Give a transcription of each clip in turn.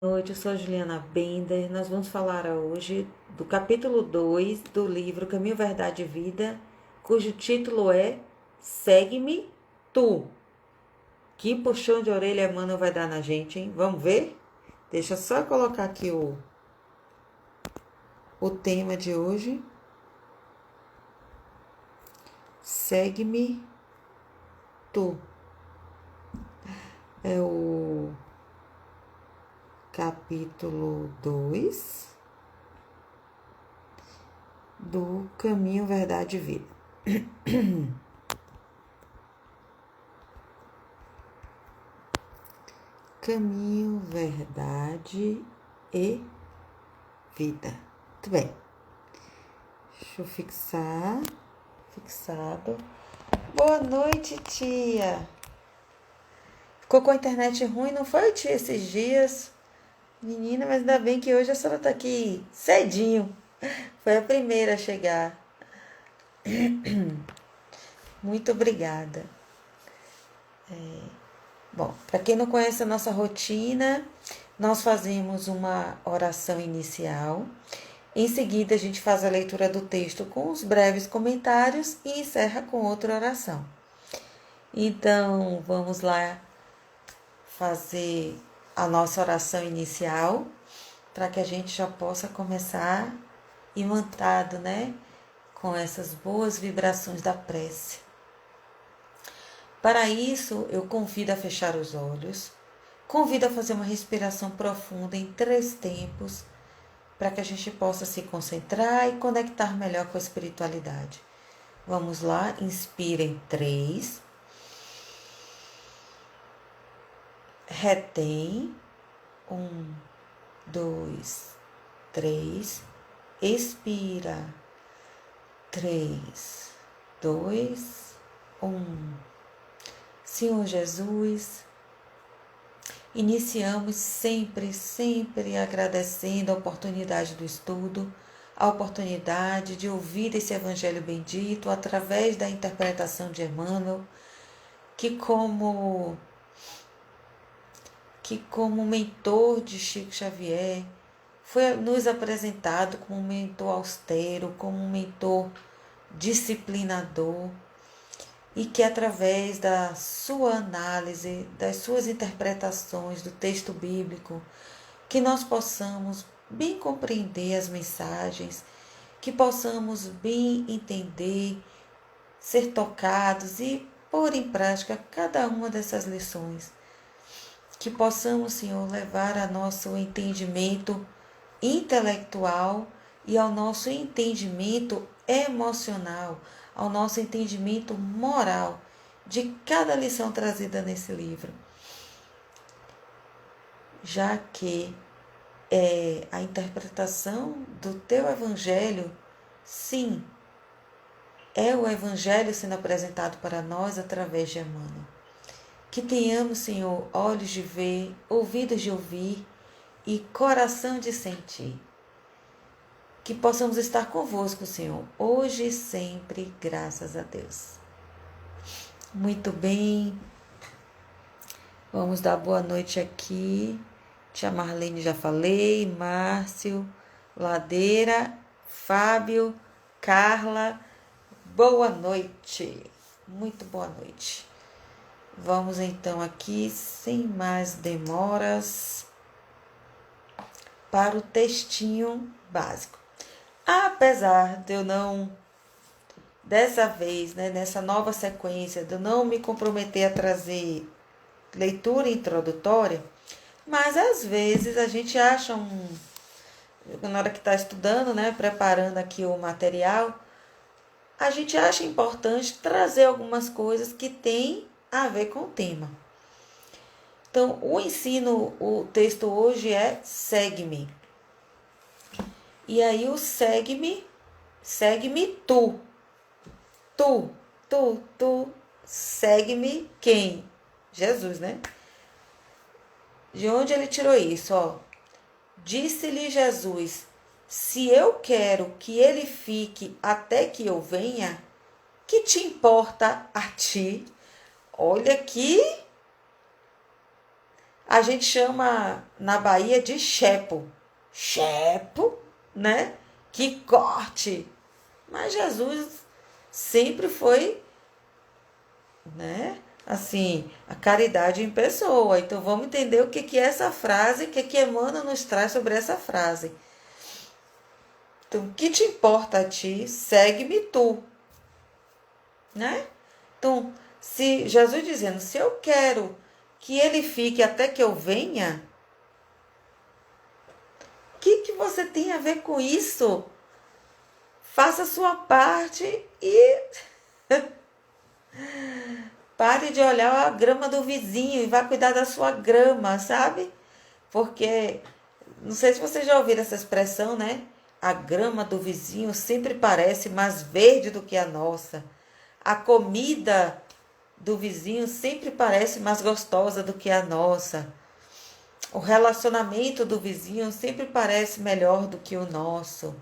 Boa noite, eu sou a Juliana Bender. Nós vamos falar hoje do capítulo 2 do livro Caminho, Verdade e Vida, cujo título é Segue-me Tu. Que puxão de orelha Emmanuel vai dar na gente, hein? Vamos ver? Deixa eu só colocar aqui o tema de hoje. Segue-me Tu. É o capítulo 2 do Caminho, Verdade e Vida. Caminho, verdade e vida. Muito bem. Deixa eu fixar. Fixado. Boa noite, tia. Ficou com a internet ruim, não foi, tia, esses dias? Menina, mas ainda bem que hoje a senhora tá aqui cedinho. Foi a primeira a chegar. Muito obrigada. Bom, para quem não conhece a nossa rotina, nós fazemos uma oração inicial. Em seguida, a gente faz a leitura do texto com os breves comentários e encerra com outra oração. Então, vamos lá fazer a nossa oração inicial para que a gente já possa começar imantado, né? Com essas boas vibrações da prece. Para isso, eu convido a fechar os olhos, convido a fazer uma respiração profunda em 3 tempos, para que a gente possa se concentrar e conectar melhor com a espiritualidade. Vamos lá, inspira em 3, retém, 1, 2, 3, expira, 3, 2, 1. Senhor Jesus, iniciamos sempre agradecendo a oportunidade do estudo, a oportunidade de ouvir esse Evangelho bendito através da interpretação de Emmanuel, que como mentor de Chico Xavier, foi nos apresentado como um mentor austero, como um mentor disciplinador, e que através da sua análise, das suas interpretações do texto bíblico, que nós possamos bem compreender as mensagens, que possamos bem entender, ser tocados e pôr em prática cada uma dessas lições. Que possamos, Senhor, levar a nosso entendimento intelectual e ao nosso entendimento emocional, ao nosso entendimento moral de cada lição trazida nesse livro. Já que a interpretação do teu evangelho, sim, é o evangelho sendo apresentado para nós através de Emmanuel. Que tenhamos, Senhor, olhos de ver, ouvidos de ouvir e coração de sentir. Que possamos estar convosco, Senhor, hoje e sempre, graças a Deus. Muito bem, vamos dar boa noite aqui. Tia Marlene já falei, Márcio, Ladeira, Fábio, Carla, boa noite, muito boa noite. Vamos então aqui, sem mais demoras, para o textinho básico. Apesar de eu não, dessa vez, né, nessa nova sequência, de eu não me comprometer a trazer leitura introdutória, mas às vezes a gente acha na hora que está estudando, né, preparando aqui o material, a gente acha importante trazer algumas coisas que têm a ver com o tema. Então, o texto hoje é segue-me. E aí o segue-me tu. Tu, segue-me quem? Jesus, né? De onde ele tirou isso? Ó, disse-lhe Jesus, se eu quero que ele fique até que eu venha, que te importa a ti? Olha aqui A gente chama na Bahia de chepo. Chepo, né? Que corte! Mas Jesus sempre foi, né? Assim, a caridade em pessoa. Então vamos entender o que é essa frase, o que Emmanuel nos traz sobre essa frase. Então, o que te importa a ti, segue-me tu, né? Então, se Jesus dizendo, se eu quero que ele fique até que eu venha, o que você tem a ver com isso? Faça a sua parte e pare de olhar a grama do vizinho e vá cuidar da sua grama, sabe? Porque, não sei se vocês já ouviram essa expressão, né? A grama do vizinho sempre parece mais verde do que a nossa. A comida do vizinho sempre parece mais gostosa do que a nossa. O relacionamento do vizinho sempre parece melhor do que o nosso.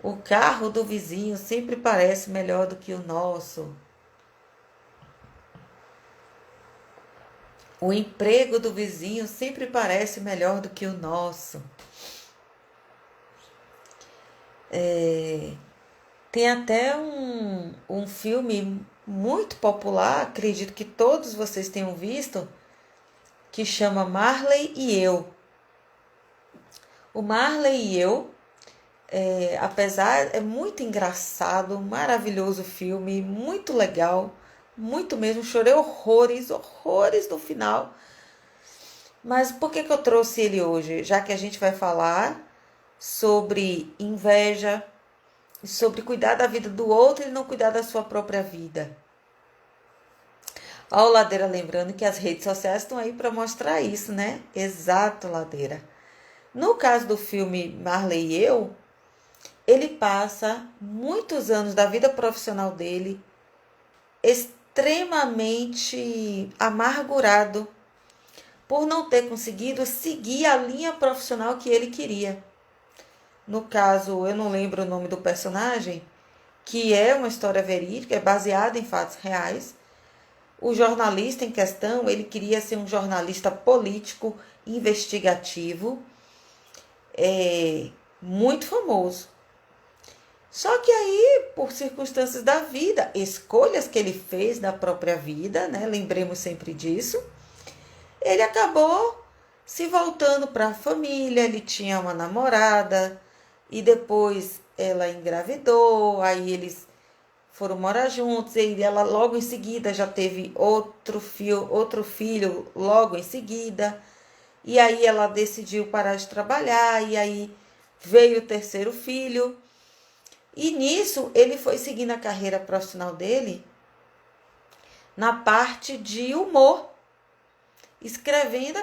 O carro do vizinho sempre parece melhor do que o nosso. O emprego do vizinho sempre parece melhor do que o nosso. Tem até um filme muito popular, acredito que todos vocês tenham visto, que chama Marley e Eu. O Marley e Eu, apesar, é muito engraçado, maravilhoso filme, muito legal, muito mesmo, chorei horrores, horrores no final. Mas por que eu trouxe ele hoje? Já que a gente vai falar sobre inveja, sobre cuidar da vida do outro e não cuidar da sua própria vida. Ó, Ladeira, lembrando que as redes sociais estão aí para mostrar isso, né? Exato, Ladeira. No caso do filme Marley e Eu, ele passa muitos anos da vida profissional dele extremamente amargurado por não ter conseguido seguir a linha profissional que ele queria. No caso, eu não lembro o nome do personagem, que é uma história verídica, é baseada em fatos reais. O jornalista em questão, ele queria ser um jornalista político, investigativo, muito famoso. Só que aí, por circunstâncias da vida, escolhas que ele fez na própria vida, né? Lembremos sempre disso, ele acabou se voltando para a família, ele tinha uma namorada, e depois ela engravidou, aí eles foram morar juntos, e ela logo em seguida já teve outro filho logo em seguida, e aí ela decidiu parar de trabalhar, e aí veio o terceiro filho, e nisso ele foi seguindo a carreira profissional dele na parte de humor, escrevendo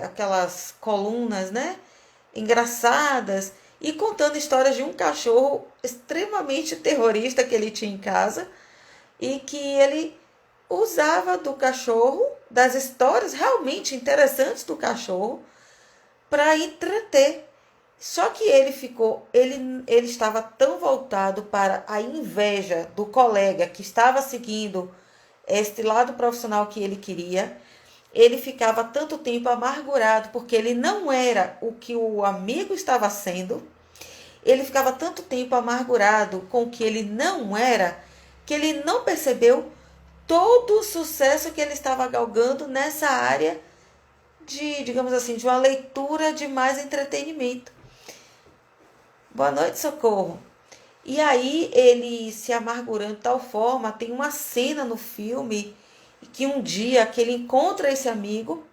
aquelas colunas, né, engraçadas, e contando histórias de um cachorro extremamente terrorista que ele tinha em casa e que ele usava do cachorro, das histórias realmente interessantes do cachorro, para entreter. Só que ele estava tão voltado para a inveja do colega que estava seguindo este lado profissional que ele queria, ele ficava tanto tempo amargurado porque ele não era o que o amigo estava sendo, ele ficava tanto tempo amargurado com o que ele não era, que ele não percebeu todo o sucesso que ele estava galgando nessa área de, digamos assim, de uma leitura de mais entretenimento. Boa noite, Socorro. E aí ele se amargurando de tal forma, tem uma cena no filme que um dia que ele encontra esse amigo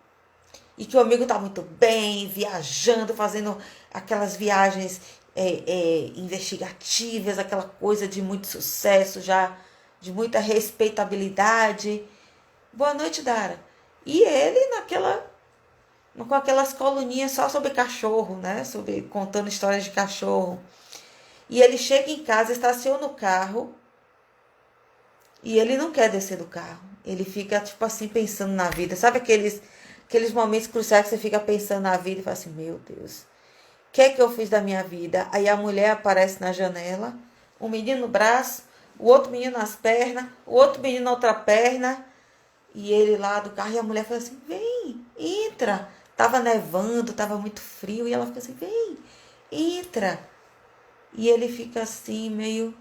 e que o amigo está muito bem, viajando, fazendo aquelas viagens investigativas, aquela coisa de muito sucesso, já de muita respeitabilidade. Boa noite, Dara. E ele com aquelas coluninhas só sobre cachorro, né? Contando histórias de cachorro. E ele chega em casa, estaciona o carro e ele não quer descer do carro. Ele fica, tipo assim, pensando na vida. Sabe aqueles momentos cruciais que você fica pensando na vida e fala assim, meu Deus, o que é que eu fiz da minha vida? Aí a mulher aparece na janela, um menino no braço, o outro menino nas pernas, o outro menino na outra perna, E ele lá do carro, e a mulher falou assim, vem, entra. Tava nevando, tava muito frio, e ela fica assim, vem, entra. E ele fica assim, meio...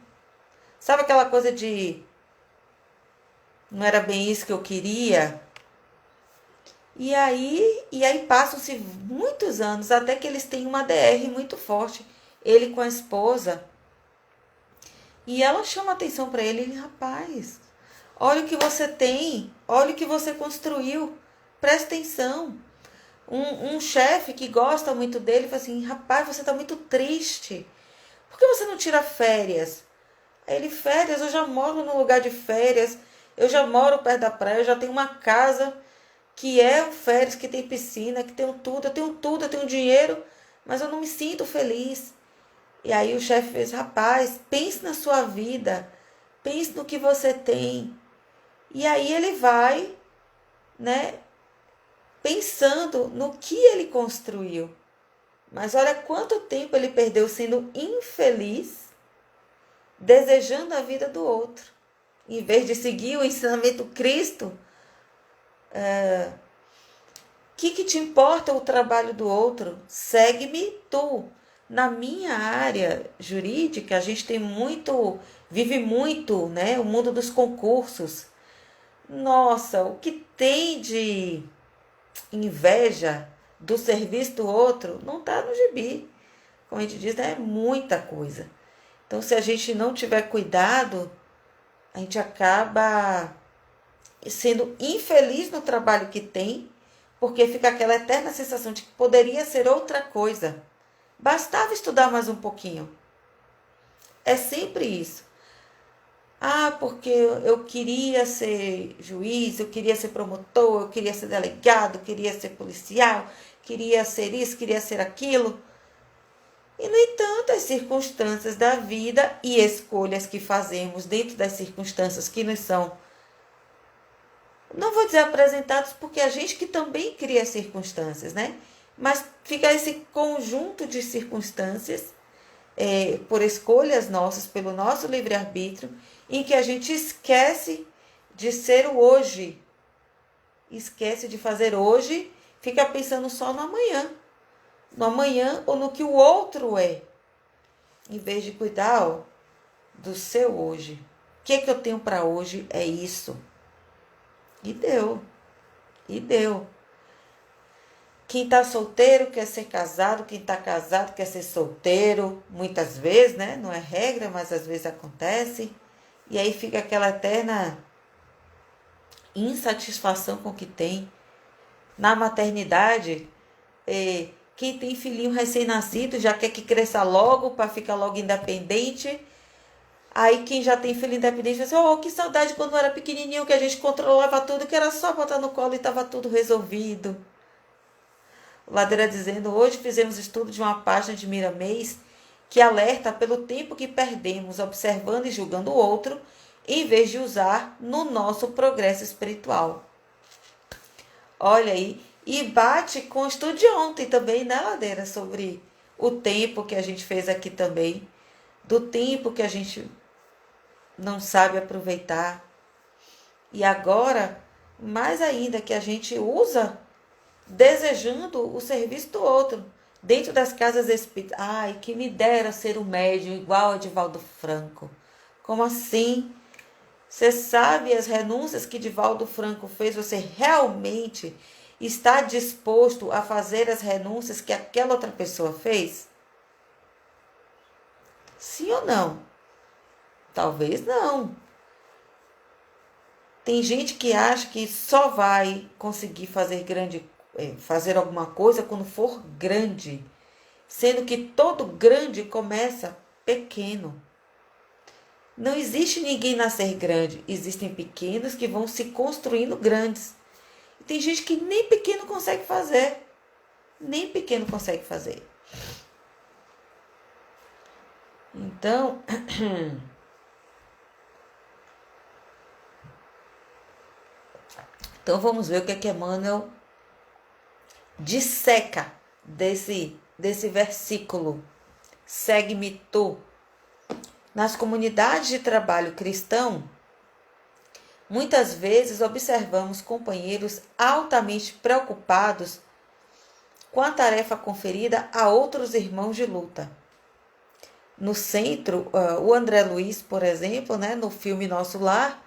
Sabe aquela coisa de... Não era bem isso que eu queria? E aí passam-se muitos anos, até que eles têm uma DR muito forte. Ele com a esposa. E ela chama atenção para ele, rapaz, olha o que você tem, olha o que você construiu, presta atenção. Um chefe que gosta muito dele fala assim, rapaz, você está muito triste, por que você não tira férias? Aí ele, férias, eu já moro num lugar de férias, eu já moro perto da praia, eu já tenho uma casa que é um férias, que tem piscina, que tenho tudo, eu tenho dinheiro, mas eu não me sinto feliz. E aí o chefe fez, rapaz, pense na sua vida, pense no que você tem. E aí ele vai, né, pensando no que ele construiu. Mas olha quanto tempo ele perdeu sendo infeliz, desejando a vida do outro. Em vez de seguir o ensinamento Cristo, que te importa o trabalho do outro? Segue-me tu. Na minha área jurídica, a gente tem muito, vive muito, né, o mundo dos concursos. Nossa, o que tem de inveja do serviço do outro não está no gibi. Como a gente diz, né, é muita coisa. Então, se a gente não tiver cuidado, a gente acaba sendo infeliz no trabalho que tem, porque fica aquela eterna sensação de que poderia ser outra coisa. Bastava estudar mais um pouquinho. É sempre isso. Ah, porque eu queria ser juiz, eu queria ser promotor, eu queria ser delegado, eu queria ser policial, queria ser isso, queria ser aquilo. E, no entanto, as circunstâncias da vida e escolhas que fazemos dentro das circunstâncias que nos são, não vou dizer apresentados, porque a gente que também cria circunstâncias, né? Mas fica esse conjunto de circunstâncias, por escolhas nossas, pelo nosso livre-arbítrio, em que a gente esquece de ser o hoje, esquece de fazer hoje, fica pensando só no amanhã ou no que o outro é, em vez de cuidar, do seu hoje. O que eu tenho para hoje é isso. E deu. E deu. Quem está solteiro quer ser casado, quem está casado quer ser solteiro, muitas vezes, né? Não é regra, mas às vezes acontece. E aí fica aquela eterna insatisfação com o que tem. Na maternidade, quem tem filhinho recém-nascido já quer que cresça logo para ficar logo independente. Aí quem já tem filho independente vai dizer, oh, que saudade quando era pequenininho, que a gente controlava tudo, que era só botar no colo e estava tudo resolvido. O Ladeira dizendo, hoje fizemos estudo de uma página de Miramês que alerta pelo tempo que perdemos observando e julgando o outro, em vez de usar no nosso progresso espiritual. Olha aí, e bate com o estudo de ontem também, né, Ladeira, sobre o tempo que a gente fez aqui também, do tempo que a gente não sabe aproveitar. E agora, mais ainda, que a gente usa desejando o serviço do outro. Dentro das casas espíritas. Ai, que me dera ser um médium igual a Divaldo Franco. Como assim? Você sabe as renúncias que Divaldo Franco fez? Você realmente está disposto a fazer as renúncias que aquela outra pessoa fez? Sim ou não? Talvez não. Tem gente que acha que só vai conseguir fazer alguma coisa quando for grande, sendo que todo grande começa pequeno. Não existe ninguém nascer grande, existem pequenos que vão se construindo grandes. E tem gente que nem pequeno consegue fazer, nem pequeno consegue fazer. Então, vamos ver o que Emmanuel disseca desse versículo. Segue-me tu. Nas comunidades de trabalho cristão, Muitas vezes observamos companheiros altamente preocupados com a tarefa conferida a outros irmãos de luta. No centro, o André Luiz, por exemplo, né, no filme Nosso Lar,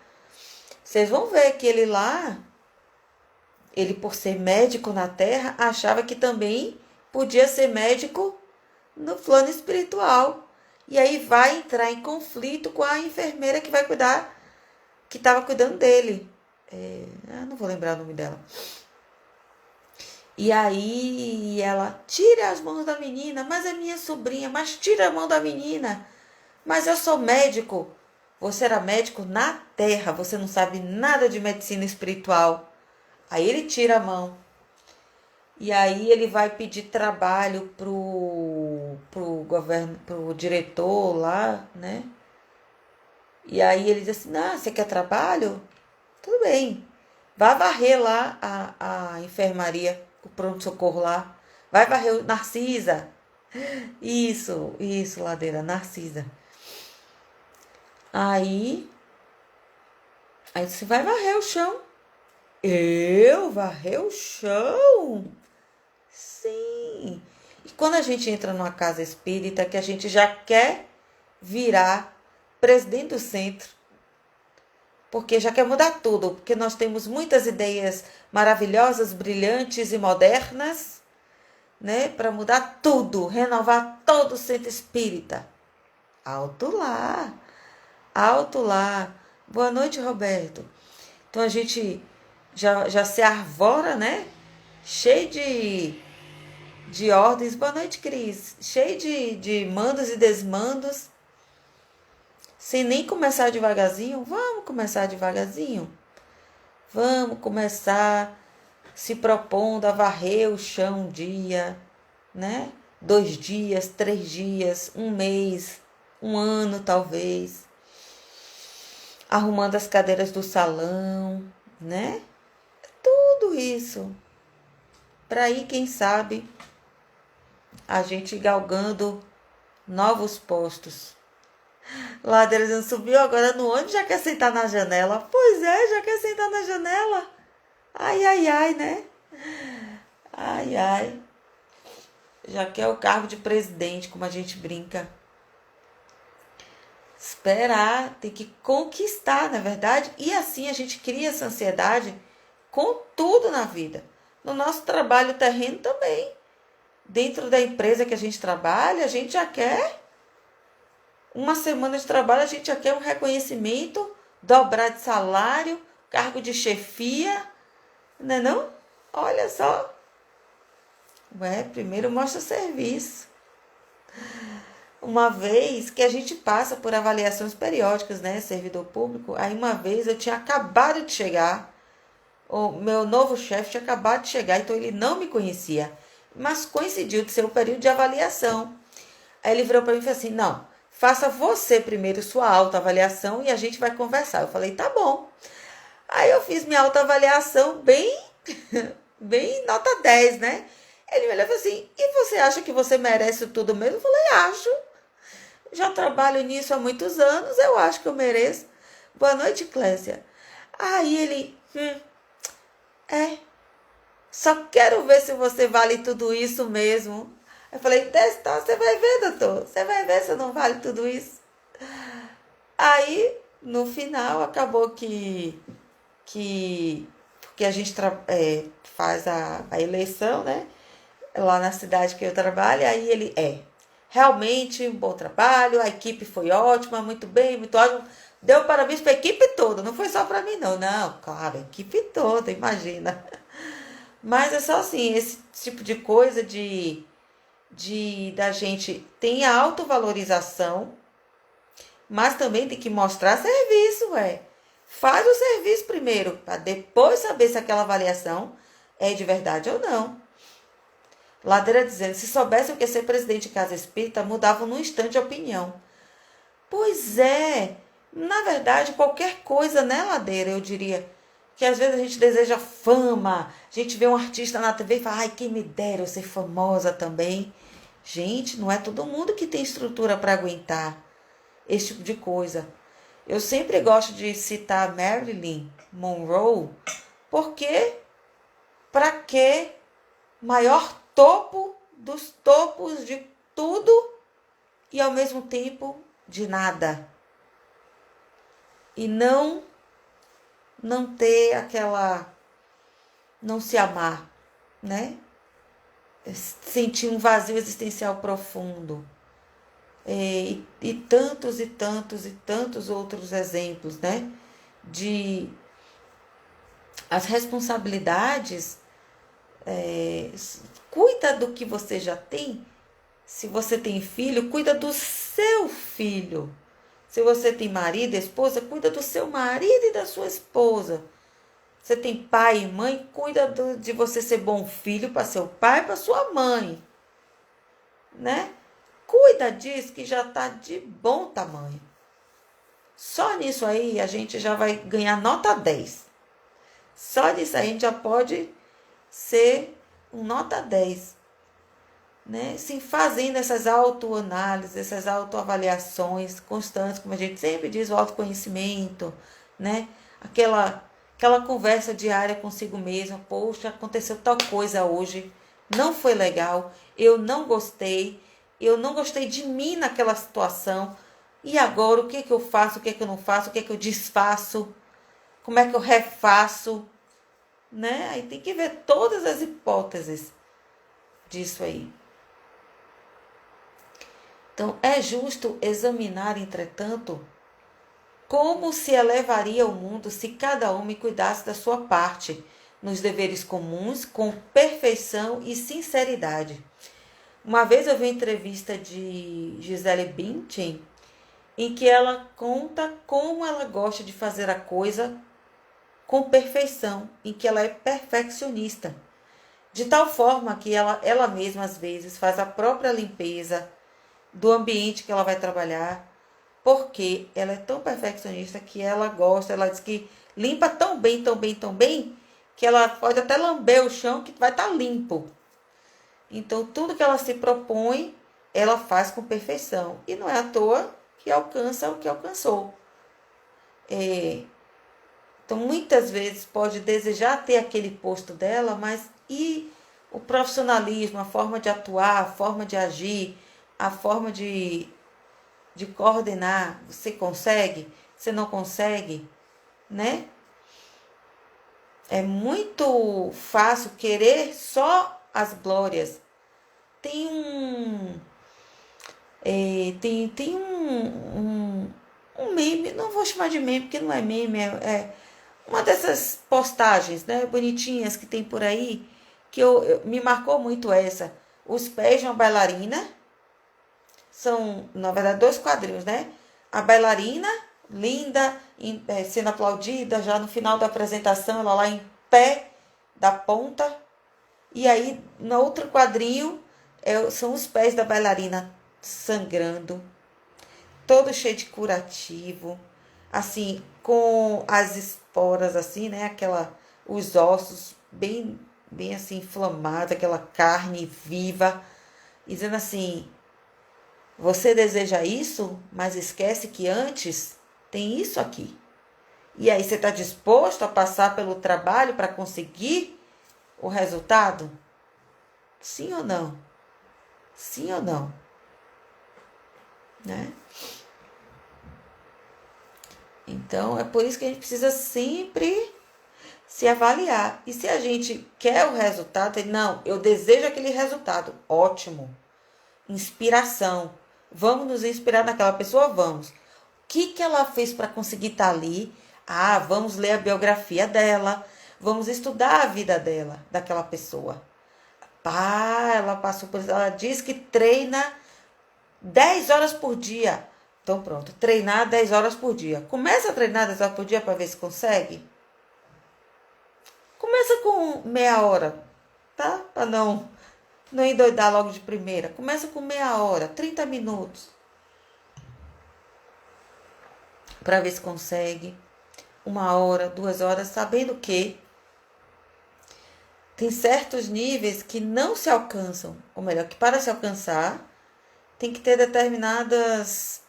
vocês vão ver que ele lá, ele por ser médico na Terra, achava que também podia ser médico no plano espiritual. E aí vai entrar em conflito com a enfermeira que vai cuidar, que estava cuidando dele. Não vou lembrar o nome dela. E aí ela, tira as mãos da menina, mas é minha sobrinha, mas tira a mão da menina. Mas eu sou médico. Você era médico na Terra, você não sabe nada de medicina espiritual. Aí ele tira a mão. E aí ele vai pedir trabalho pro diretor lá, né? E aí ele diz assim, não, você quer trabalho? Tudo bem. Vá varrer lá a enfermaria, o pronto-socorro lá. Vai varrer Narcisa. Isso, Ladeira, Narcisa. Aí você vai varrer o chão. Eu varrer o chão? Sim. E quando a gente entra numa casa espírita, que a gente já quer virar presidente do centro, porque já quer mudar tudo, porque nós temos muitas ideias maravilhosas, brilhantes e modernas, né, para mudar tudo, renovar todo o centro espírita. Alto lá. Alto lá. Boa noite, Roberto. Então a gente já se arvora, né? Cheio de ordens. Boa noite, Cris. Cheio de mandos e desmandos. Sem nem começar devagarzinho. Vamos começar devagarzinho? Vamos começar se propondo a varrer o chão um dia, né? 2 dias, 3 dias, 1 mês, 1 ano talvez. Arrumando as cadeiras do salão, né? Tudo isso. Para aí, quem sabe, a gente galgando novos postos. Ladeira já subiu agora no ônibus, já quer sentar na janela. Pois é, já quer sentar na janela. Ai, ai, ai, né? Ai, ai. Já quer o cargo de presidente, como a gente brinca. Esperar, tem que conquistar, na verdade. E assim a gente cria essa ansiedade com tudo na vida. No nosso trabalho terreno também. Dentro da empresa que a gente trabalha, a gente já quer uma semana de trabalho, a gente já quer um reconhecimento, dobrar de salário, cargo de chefia, não é não? Olha só. Primeiro mostra serviço. Uma vez que a gente passa por avaliações periódicas, né, servidor público, aí uma vez eu tinha acabado de chegar, o meu novo chefe tinha acabado de chegar, então ele não me conhecia, mas coincidiu de ser o período de avaliação. Aí ele virou para mim e falou assim, não, faça você primeiro sua autoavaliação e a gente vai conversar. Eu falei, tá bom. Aí eu fiz minha autoavaliação bem nota 10, né? Ele me olhou e falou assim, e você acha que você merece tudo mesmo? Eu falei, acho. Já trabalho nisso há muitos anos, eu acho que eu mereço. Boa noite, Clésia. Aí ele, só quero ver se você vale tudo isso mesmo. Eu falei, testar, você vai ver, doutor. Você vai ver se eu não vale tudo isso. Aí, no final, acabou que porque a gente faz a eleição, né? Lá na cidade que eu trabalho, aí ele realmente um bom trabalho, a equipe foi ótima, muito bem, muito ótimo. Deu parabéns para a equipe toda, não foi só para mim não. Não, claro, a equipe toda, imagina. Mas é só assim, esse tipo de coisa da gente tem a autovalorização, mas também tem que mostrar serviço, Faz o serviço primeiro, para depois saber se aquela avaliação é de verdade ou não. Ladeira dizendo, se soubessem o que é ser presidente de casa espírita, mudavam num instante de opinião. Pois é, na verdade, qualquer coisa, né, Ladeira, eu diria, que às vezes a gente deseja fama, a gente vê um artista na TV e fala, ai, quem me dera eu ser famosa também. Gente, não é todo mundo que tem estrutura para aguentar esse tipo de coisa. Eu sempre gosto de citar Marilyn Monroe, porque para que maior topo dos topos de tudo e ao mesmo tempo de nada. E não ter aquela, não se amar, né? Sentir um vazio existencial profundo. E tantos e tantos e tantos outros exemplos, né? De as responsabilidades, cuida do que você já tem. Se você tem filho, cuida do seu filho. Se você tem marido e esposa, cuida do seu marido e da sua esposa. Você tem pai e mãe, cuida de você ser bom filho para seu pai e para sua mãe. Né? Cuida disso que já está de bom tamanho. Só nisso aí a gente já vai ganhar nota 10. Só nisso aí a gente já pode ser um nota 10. Né? Sim, fazendo essas autoanálises, essas autoavaliações constantes, como a gente sempre diz, o autoconhecimento, né? Aquela conversa diária consigo mesma. Poxa, aconteceu tal coisa hoje, não foi legal, eu não gostei de mim naquela situação, e agora o que que eu faço, o que que eu não faço, o que que eu desfaço, como é que eu refaço, né? Aí tem que ver todas as hipóteses disso aí. Então, é justo examinar, entretanto, como se elevaria o mundo se cada homem cuidasse da sua parte, nos deveres comuns, com perfeição e sinceridade. Uma vez eu vi uma entrevista de Gisele Bündchen, em que ela conta como ela gosta de fazer a coisa com perfeição, em que ela é perfeccionista. De tal forma que ela mesma, às vezes, faz a própria limpeza do ambiente que ela vai trabalhar, porque ela é tão perfeccionista que ela gosta, ela diz que limpa tão bem, tão bem, tão bem, que ela pode até lamber o chão que vai estar limpo. Então, tudo que ela se propõe, ela faz com perfeição. E não é à toa que alcança o que alcançou. Então, muitas vezes pode desejar ter aquele posto dela, mas e o profissionalismo, a forma de atuar, a forma de agir, a forma de coordenar, você consegue? Você não consegue? Né? É muito fácil querer só as glórias. Tem um meme, não vou chamar de meme, porque não é meme, é uma dessas postagens, né, bonitinhas que tem por aí, que me marcou muito essa. Os pés de uma bailarina, são, na verdade, 2 quadrinhos, né? A bailarina, linda, sendo aplaudida, já no final da apresentação, ela lá em pé da ponta. E aí, no outro quadrinho, são os pés da bailarina sangrando, todo cheio de curativo, assim, com as esporas, assim, né? Os ossos bem, bem assim, inflamados, aquela carne viva, dizendo assim: você deseja isso, mas esquece que antes tem isso aqui. E aí, você está disposto a passar pelo trabalho para conseguir o resultado? Sim ou não? Sim ou não? Né? Então, é por isso que a gente precisa sempre se avaliar. E se a gente quer o resultado, não, eu desejo aquele resultado. Ótimo. Inspiração. Vamos nos inspirar naquela pessoa? Vamos. O que ela fez para conseguir estar ali? Ah, vamos ler a biografia dela. Vamos estudar a vida dela, daquela pessoa. Ela passou por isso. Ela diz que treina 10 horas por dia. Então pronto, treinar 10 horas por dia. Começa a treinar 10 horas por dia para ver se consegue. Começa com meia hora, tá? Para não endoidar logo de primeira. Começa com meia hora, 30 minutos. Para ver se consegue. 1 hora, 2 horas, sabendo que tem certos níveis que não se alcançam. Ou melhor, que para se alcançar, tem que ter determinadas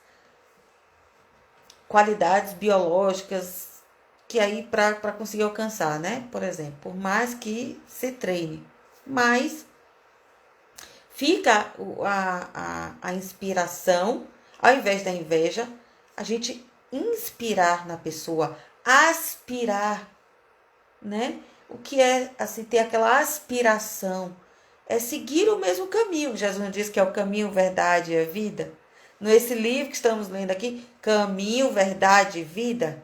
qualidades biológicas que aí para conseguir alcançar, né? Por exemplo, por mais que se treine, mas fica a inspiração, ao invés da inveja, a gente inspirar na pessoa, aspirar, né? O que é assim, ter aquela aspiração, é seguir o mesmo caminho. Jesus diz que é o caminho, verdade e a vida. Nesse livro que estamos lendo aqui, Caminho, Verdade e Vida.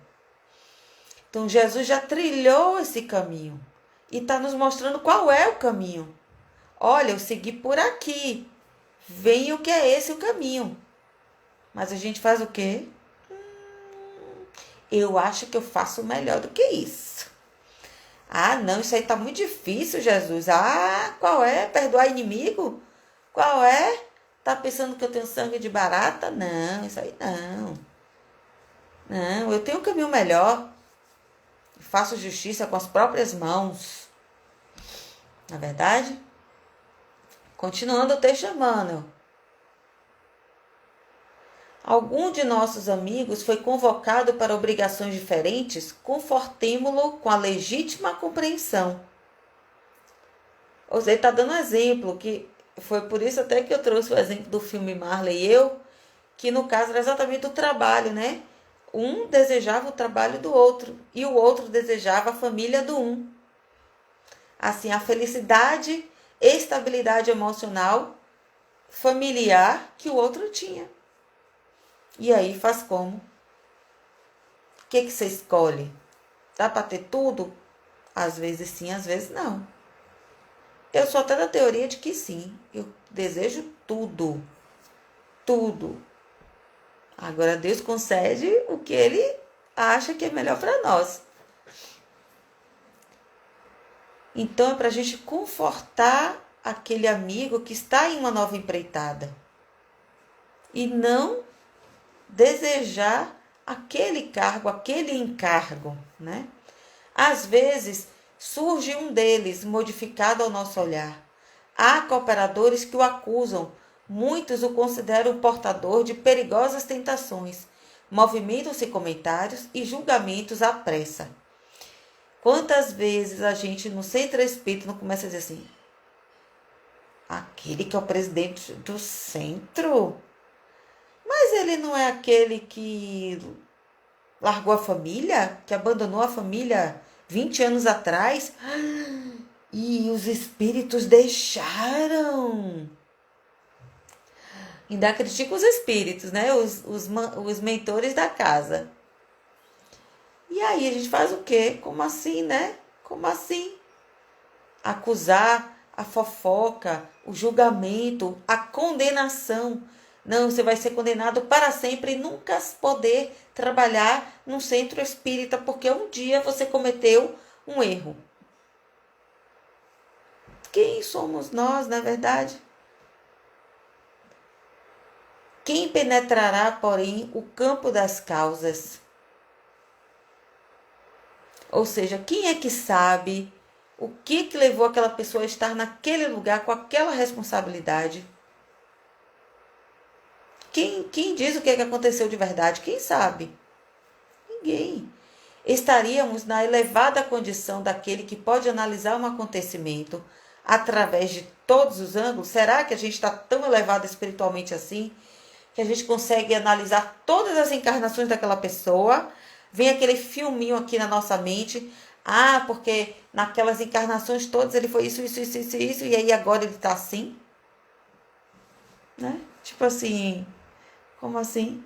Então Jesus já trilhou esse caminho e está nos mostrando qual é o caminho. Olha, eu segui por aqui. Venha o que é esse o caminho. Mas a gente faz o quê? Eu acho que eu faço melhor do que isso. Ah, não, isso aí tá muito difícil, Jesus. Ah, qual é? Perdoar inimigo? Qual é? Tá pensando que eu tenho sangue de barata? Não, isso aí não. Não, eu tenho um caminho melhor. Faço justiça com as próprias mãos. Na verdade? Continuando o texto, Emmanuel. Algum de nossos amigos foi convocado para obrigações diferentes, confortemo-lo com a legítima compreensão. Ou seja, ele está dando um exemplo, que foi por isso até que eu trouxe o exemplo do filme Marley e eu, que no caso era exatamente o trabalho, né? Um desejava o trabalho do outro e o outro desejava a família do um. Assim, a felicidade, estabilidade emocional, familiar que o outro tinha. E aí faz como? O que você escolhe? Dá para ter tudo? Às vezes sim, às vezes não. Eu sou até da teoria de que sim. Eu desejo tudo. Tudo. Agora Deus concede o que Ele acha que é melhor para nós. Então é para a gente confortar aquele amigo que está em uma nova empreitada. E não desejar aquele cargo, aquele encargo, né? Às vezes surge um deles modificado ao nosso olhar. Há cooperadores que o acusam, muitos o consideram portador de perigosas tentações, movimentam-se comentários e julgamentos à pressa. Quantas vezes a gente no centro espírita não começa a dizer assim, aquele que é o presidente do centro? Mas ele não é aquele que largou a família, que abandonou a família 20 anos atrás? E os espíritos deixaram. Ainda critica os espíritos, né? Os mentores da casa. E aí a gente faz o quê? Como assim, né? Como assim? Acusar, a fofoca, o julgamento, a condenação. Não, você vai ser condenado para sempre e nunca poder trabalhar num centro espírita, porque um dia você cometeu um erro. Quem somos nós, na verdade? Quem penetrará, porém, o campo das causas? Ou seja, quem é que sabe o que levou aquela pessoa a estar naquele lugar com aquela responsabilidade? Quem diz o que aconteceu de verdade? Quem sabe? Ninguém. Estaríamos na elevada condição daquele que pode analisar um acontecimento através de todos os ângulos? Será que a gente está tão elevado espiritualmente assim, que a gente consegue analisar todas as encarnações daquela pessoa? Vem aquele filminho aqui na nossa mente. Ah, porque naquelas encarnações todas ele foi isso, e aí agora ele está assim? Né? Tipo assim, como assim?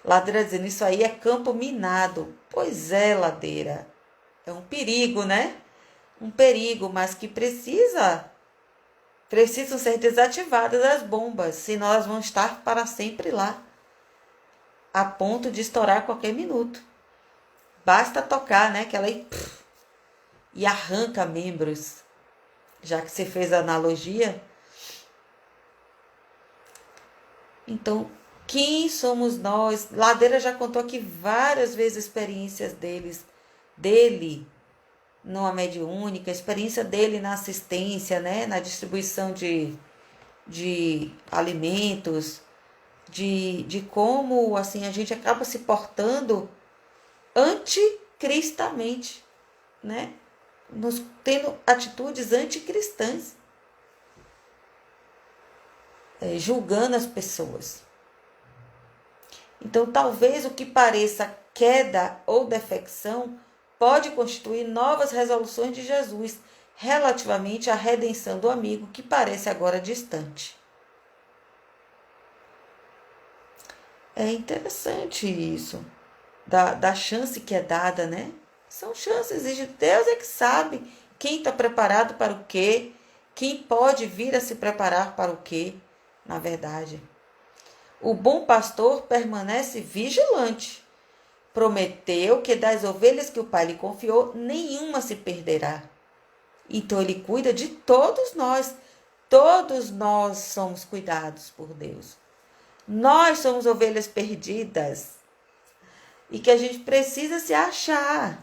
Ladeira dizendo, isso aí é campo minado. Pois é, Ladeira. É um perigo, né? Um perigo, mas que precisam ser desativadas as bombas, senão elas vão estar para sempre lá, a ponto de estourar a qualquer minuto. Basta tocar, né? Que ela e arranca membros. Já que você fez a analogia. Então, quem somos nós? Ladeira já contou aqui várias vezes experiências dele numa mediúnica, experiência dele na assistência, né? Na distribuição de alimentos, de como assim a gente acaba se portando anticristamente, né? Tendo atitudes anticristãs, julgando as pessoas. Então, talvez o que pareça queda ou defecção pode constituir novas resoluções de Jesus relativamente à redenção do amigo que parece agora distante. É interessante isso, da chance que é dada, né? São chances, e Deus é que sabe quem está preparado para o quê, quem pode vir a se preparar para o quê, na verdade. O bom pastor permanece vigilante. Prometeu que das ovelhas que o Pai lhe confiou, nenhuma se perderá. Então ele cuida de todos nós. Todos nós somos cuidados por Deus. Nós somos ovelhas perdidas. E que a gente precisa se achar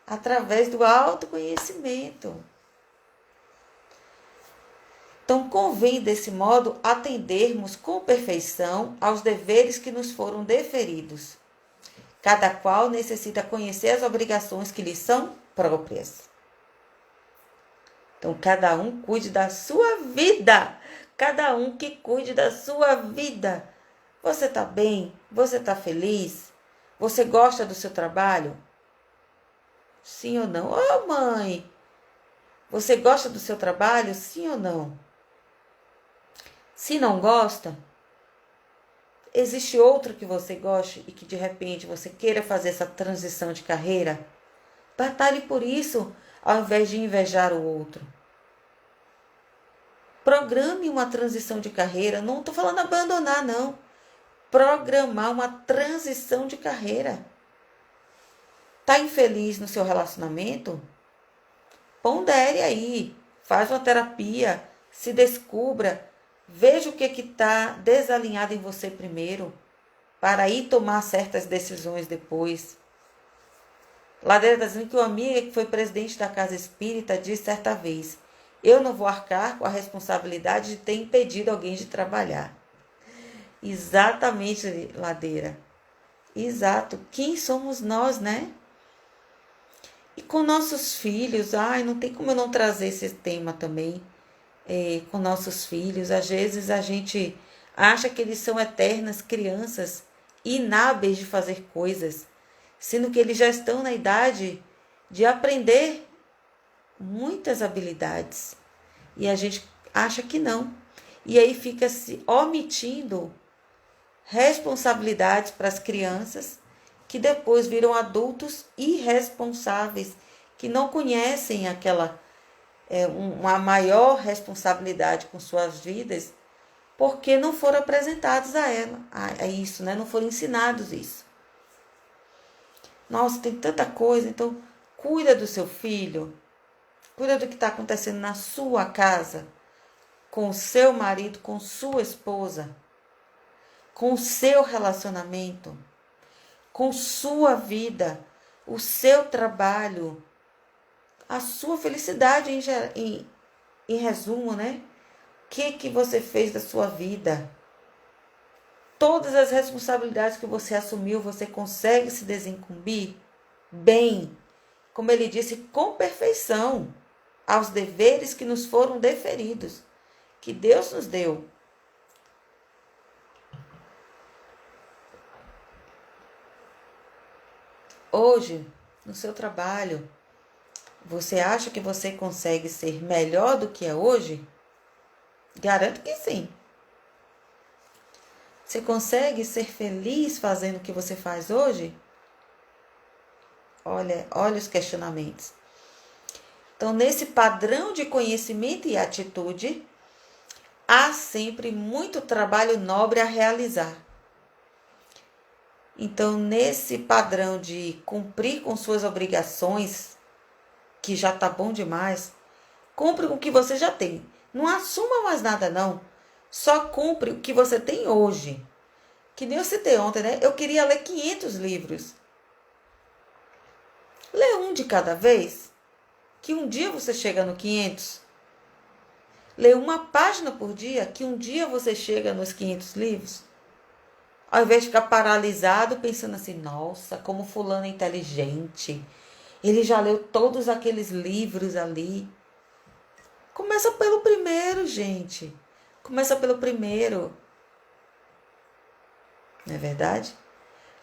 através do autoconhecimento. Então, convém, desse modo, atendermos com perfeição aos deveres que nos foram deferidos. Cada qual necessita conhecer as obrigações que lhe são próprias. Então, cada um cuide da sua vida. Cada um que cuide da sua vida. Você está bem? Você está feliz? Você gosta do seu trabalho? Sim ou não? Ô, mãe! Você gosta do seu trabalho? Sim ou não? Se não gosta, existe outro que você goste e que de repente você queira fazer essa transição de carreira? Batalhe por isso, ao invés de invejar o outro. Programe uma transição de carreira. Não estou falando abandonar, não. Programar uma transição de carreira. Está infeliz no seu relacionamento? Pondere aí. Faz uma terapia. Se descubra. Veja o que está desalinhado em você primeiro, para aí tomar certas decisões depois. Ladeira está dizendo que uma amiga que foi presidente da Casa Espírita disse certa vez: eu não vou arcar com a responsabilidade de ter impedido alguém de trabalhar. Exatamente, Ladeira. Exato. Quem somos nós, né? E com nossos filhos, não tem como eu não trazer esse tema também. Com nossos filhos, às vezes a gente acha que eles são eternas crianças, inábeis de fazer coisas, sendo que eles já estão na idade de aprender muitas habilidades. E a gente acha que não. E aí fica se omitindo responsabilidades para as crianças, que depois viram adultos irresponsáveis, que não conhecem uma maior responsabilidade com suas vidas, porque não foram apresentados a isso, né? Não foram ensinados isso. Nossa, tem tanta coisa. Então, cuida do seu filho, cuida do que está acontecendo na sua casa, com o seu marido, com sua esposa, com o seu relacionamento, com sua vida, o seu trabalho, a sua felicidade em resumo, né? O que você fez da sua vida? Todas as responsabilidades que você assumiu, você consegue se desincumbir bem, como ele disse, com perfeição, aos deveres que nos foram deferidos, que Deus nos deu. Hoje, no seu trabalho, você acha que você consegue ser melhor do que é hoje? Garanto que sim. Você consegue ser feliz fazendo o que você faz hoje? Olha os questionamentos. Então, nesse padrão de conhecimento e atitude, há sempre muito trabalho nobre a realizar. Então, nesse padrão de cumprir com suas obrigações, que já está bom demais, cumpre com o que você já tem. Não assuma mais nada, não. Só cumpre o que você tem hoje. Que nem eu citei ontem, né? Eu queria ler 500 livros. Lê um de cada vez, que um dia você chega no 500. Lê uma página por dia, que um dia você chega nos 500 livros. Ao invés de ficar paralisado pensando assim, nossa, como fulano é inteligente. Ele já leu todos aqueles livros ali. Começa pelo primeiro, gente. Começa pelo primeiro. Não é verdade?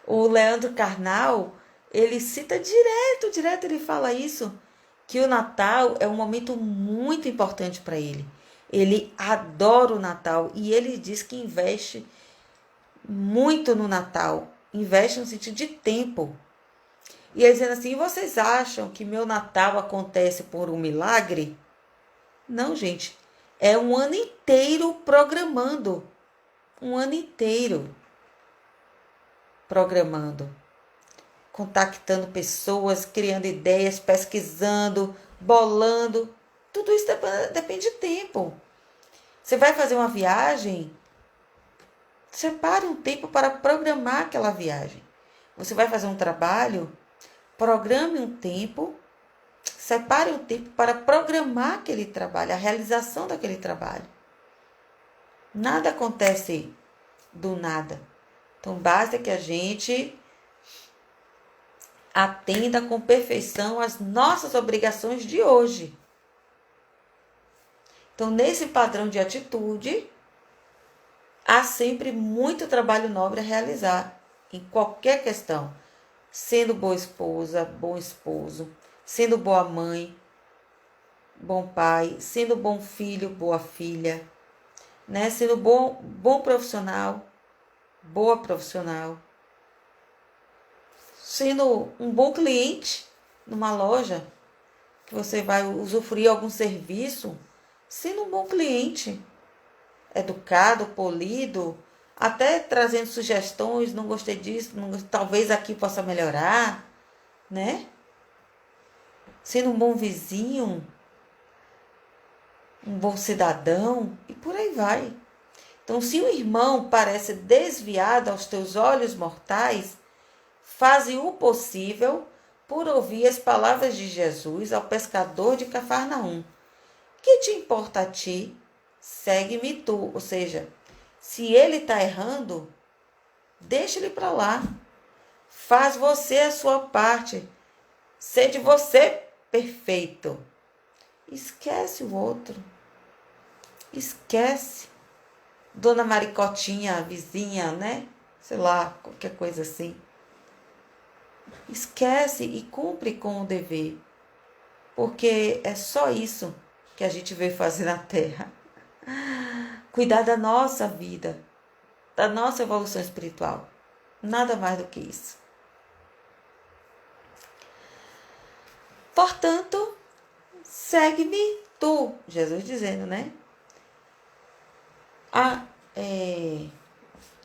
O Leandro Carnal, ele cita direto ele fala isso, que o Natal é um momento muito importante para ele. Ele adora o Natal e ele diz que investe muito no Natal. Investe no sentido de tempo. E ele dizendo assim, vocês acham que meu Natal acontece por um milagre? Não, gente. É um ano inteiro programando. Um ano inteiro programando. Contactando pessoas, criando ideias, pesquisando, bolando. Tudo isso depende de tempo. Você vai fazer uma viagem, separe um tempo para programar aquela viagem. Você vai fazer um trabalho, programe um tempo, separe um tempo para programar aquele trabalho, a realização daquele trabalho. Nada acontece do nada. Então, basta que a gente atenda com perfeição às nossas obrigações de hoje. Então, nesse padrão de atitude, há sempre muito trabalho nobre a realizar, em qualquer questão. Sendo boa esposa, bom esposo, sendo boa mãe, bom pai, sendo bom filho, boa filha, né? Sendo bom profissional, boa profissional, sendo um bom cliente numa loja, que você vai usufruir algum serviço, sendo um bom cliente, educado, polido, até trazendo sugestões, não gostei disso, talvez aqui possa melhorar, né? Sendo um bom vizinho, um bom cidadão, e por aí vai. Então, se o irmão parece desviado aos teus olhos mortais, faze o possível por ouvir as palavras de Jesus ao pescador de Cafarnaum. Que te importa a ti? Segue-me tu. Ou seja, se ele está errando, deixa ele para lá. Faz você a sua parte. Sede você perfeito. Esquece o outro. Esquece. Dona Maricotinha, a vizinha, né? Sei lá, qualquer coisa assim. Esquece e cumpre com o dever. Porque é só isso que a gente veio fazer na Terra. Cuidar da nossa vida, da nossa evolução espiritual. Nada mais do que isso. Portanto, segue-me tu. Jesus dizendo, né?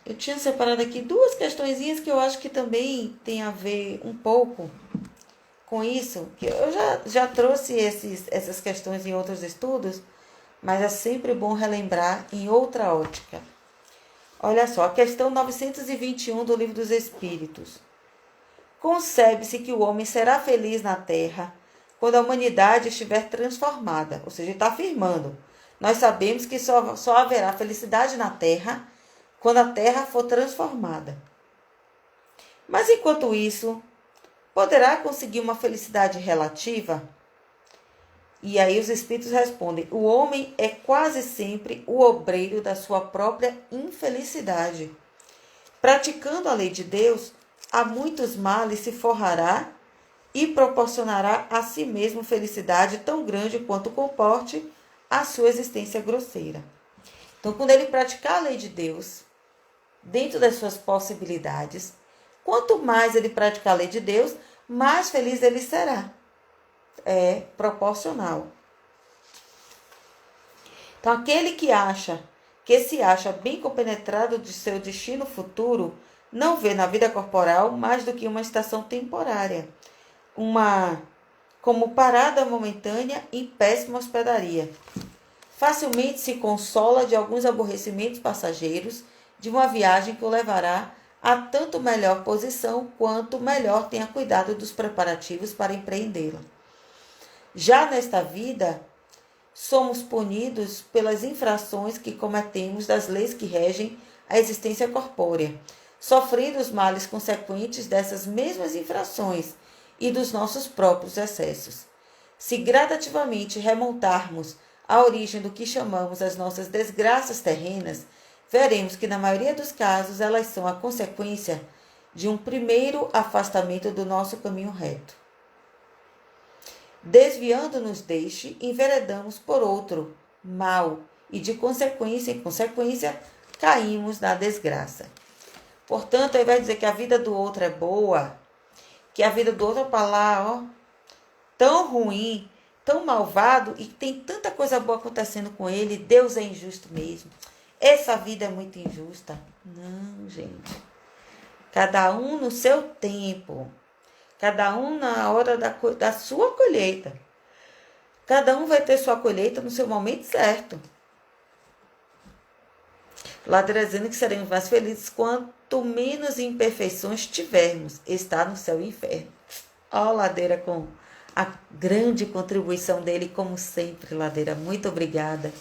Eu tinha separado aqui duas questõezinhas que eu acho que também tem a ver um pouco com isso. Que eu já trouxe essas questões em outros estudos, mas é sempre bom relembrar em outra ótica. Olha só, a questão 921 do Livro dos Espíritos. Concebe-se que o homem será feliz na Terra quando a humanidade estiver transformada. Ou seja, está afirmando. Nós sabemos que só haverá felicidade na Terra quando a Terra for transformada. Mas enquanto isso, poderá conseguir uma felicidade relativa? E aí os Espíritos respondem, o homem é quase sempre o obreiro da sua própria infelicidade. Praticando a lei de Deus, a muitos males se forrará e proporcionará a si mesmo felicidade tão grande quanto comporte a sua existência grosseira. Então, quando ele praticar a lei de Deus, dentro das suas possibilidades, quanto mais ele praticar a lei de Deus, mais feliz ele será. É proporcional. Então, aquele que se acha bem compenetrado de seu destino futuro, não vê na vida corporal mais do que uma estação temporária, como parada momentânea em péssima hospedaria. Facilmente se consola de alguns aborrecimentos passageiros de uma viagem que o levará a tanto melhor posição quanto melhor tenha cuidado dos preparativos para empreendê-la. Já nesta vida, somos punidos pelas infrações que cometemos das leis que regem a existência corpórea. sofrendo os males consequentes dessas mesmas infrações e dos nossos próprios excessos. Se gradativamente remontarmos à origem do que chamamos as nossas desgraças terrenas, veremos que, na maioria dos casos, elas são a consequência de um primeiro afastamento do nosso caminho reto. Desviando-nos deste, enveredamos por outro, mal, e de consequência em consequência, caímos na desgraça. Portanto, ao invés de dizer que a vida do outro é boa, que a vida do outro é para lá, tão ruim, tão malvado, e tem tanta coisa boa acontecendo com ele, Deus é injusto mesmo. Essa vida é muito injusta. Não, gente. Cada um no seu tempo. Cada um na hora da sua colheita. Cada um vai ter sua colheita no seu momento certo. Ladeira dizendo que seremos mais felizes quanto menos imperfeições tivermos. Está no céu e inferno. Ó, Ladeira, com a grande contribuição dele, como sempre, Ladeira. Muito obrigada.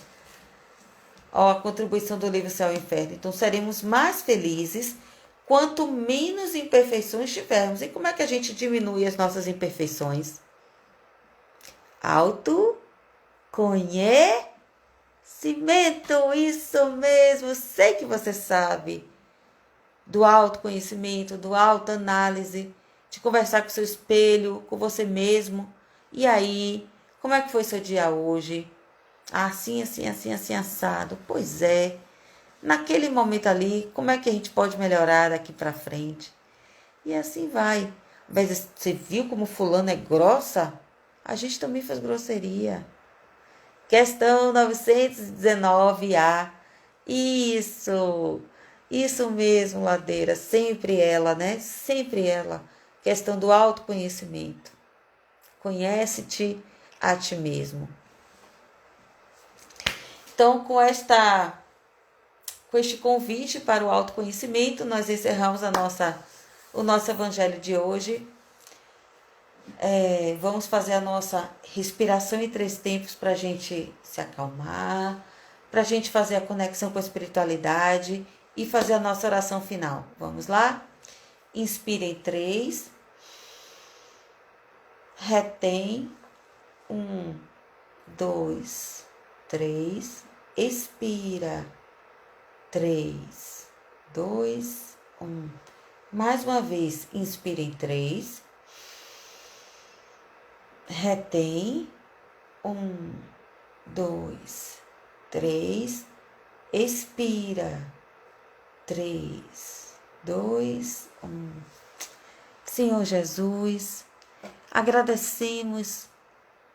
Ó, a contribuição do livro Céu e Inferno. Então, seremos mais felizes quanto menos imperfeições tivermos. E como é que a gente diminui as nossas imperfeições? Autoconhecimento. Isso mesmo. Sei que você sabe. Do autoconhecimento, do autoanálise, de conversar com o seu espelho, com você mesmo. E aí, como é que foi seu dia hoje? Assim, assado. Pois é. Naquele momento ali, como é que a gente pode melhorar daqui para frente? E assim vai. Mas você viu como fulano é grossa? A gente também faz grosseria. Questão 919A. Isso mesmo, Ladeira. Sempre ela, né? Sempre ela. Questão do autoconhecimento. Conhece-te a ti mesmo. Então, com este convite para o autoconhecimento, nós encerramos o nosso evangelho de hoje. Vamos fazer a nossa respiração em 3 tempos para a gente se acalmar, para a gente fazer a conexão com a espiritualidade e fazer a nossa oração final. Vamos lá? Inspira em 3. Retém. 1, 2, 3. Expira. 3, 2, 1. Mais uma vez, inspira em 3. Retém. 1, 2, 3. Expira. 3, 2, 1. Senhor Jesus, agradecemos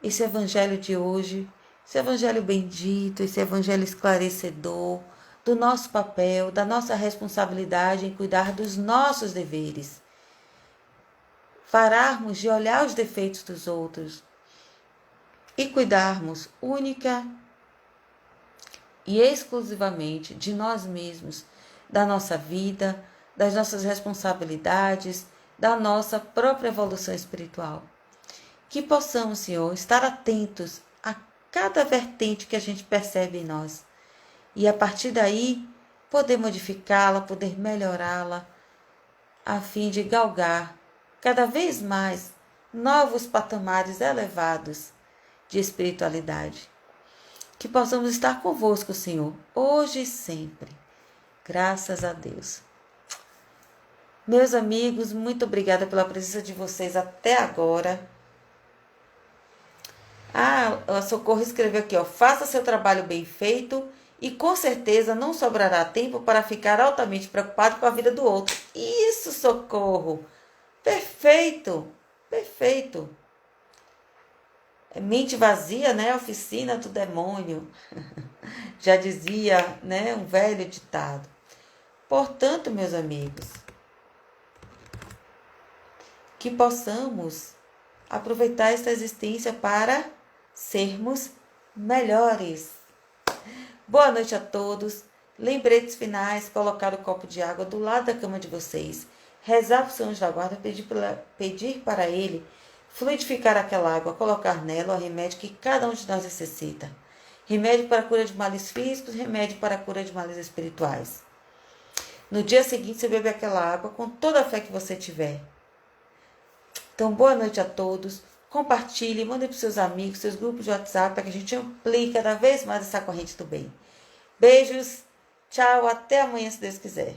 esse evangelho de hoje, esse evangelho bendito, esse evangelho esclarecedor, do nosso papel, da nossa responsabilidade em cuidar dos nossos deveres. Pararmos de olhar os defeitos dos outros e cuidarmos única e exclusivamente de nós mesmos, da nossa vida, das nossas responsabilidades, da nossa própria evolução espiritual. Que possamos, Senhor, estar atentos a cada vertente que a gente percebe em nós. E a partir daí, poder modificá-la, poder melhorá-la, a fim de galgar cada vez mais novos patamares elevados de espiritualidade. Que possamos estar convosco, Senhor, hoje e sempre. Graças a Deus. Meus amigos, muito obrigada pela presença de vocês até agora. A Socorro escreveu aqui, faça seu trabalho bem feito e com certeza não sobrará tempo para ficar altamente preocupado com a vida do outro. Isso, Socorro! Perfeito! Perfeito! Mente vazia, né? Oficina do demônio. Já dizia, né? Um velho ditado. Portanto, meus amigos, que possamos aproveitar esta existência para sermos melhores. Boa noite a todos. Lembretes finais, colocar o copo de água do lado da cama de vocês. Rezar para o seu anjo da guarda, pedir para ele fluidificar aquela água, colocar nela o remédio que cada um de nós necessita. Remédio para a cura de males físicos, remédio para a cura de males espirituais. No dia seguinte você bebe aquela água com toda a fé que você tiver. Então, boa noite a todos. Compartilhe, mande para os seus amigos, seus grupos de WhatsApp, para que a gente amplie cada vez mais essa corrente do bem. Beijos, tchau, até amanhã, se Deus quiser.